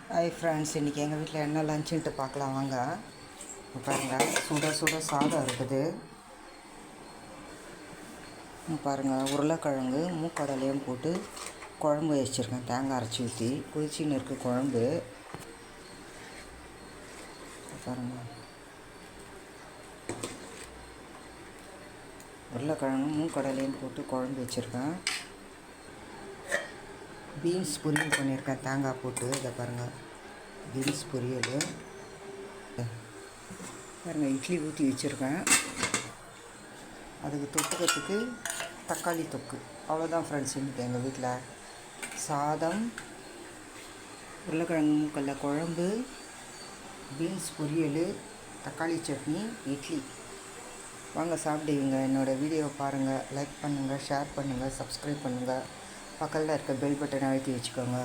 Hi friends, இன்றைக்கி எங்கள் வீட்டில் என்ன லஞ்சுன்ட்டு பார்க்கலாம் வாங்க. பாருங்கள், சுட சுட சாதம் இருக்குது. பாருங்கள், உருளைக்கிழங்கு மூக்கடலையும் போட்டு குழம்பு வச்சுருக்கேன். தேங்காய் அரைச்சி ஊற்றி கொதிச்சின்னு இருக்குது குழம்பு. பாருங்கள், உருளைக்கிழங்கு மூக்கடலையும் போட்டு குழம்பு வச்சுருக்கேன். பீன்ஸ் பொரியல் பண்ணியிருக்கேன் தேங்காய் போட்டு. இதை பாருங்கள், பீன்ஸ் பொரியல். பாருங்கள், இட்லி ஊற்றி வச்சுருக்கேன். அதுக்கு தொட்டுக்கிறதுக்கு தக்காளி தொக்கு. அவ்வளோதான் ஃப்ரெண்ட்ஸ், இன்றைக்கி எங்கள் வீட்டில் சாதம், உருளைக்கிழங்கு மூக்கல்ல குழம்பு, பீன்ஸ் பொரியல், தக்காளி சட்னி, இட்லி. வாங்க சாப்பிடுவீங்க. என்னோடய வீடியோவை பாருங்கள், லைக் பண்ணுங்கள், ஷேர் பண்ணுங்கள், சப்ஸ்கிரைப் பண்ணுங்கள். பக்கத்தில் இருக்க பெல் பட்டனை அழுத்தி வச்சுக்கோங்க.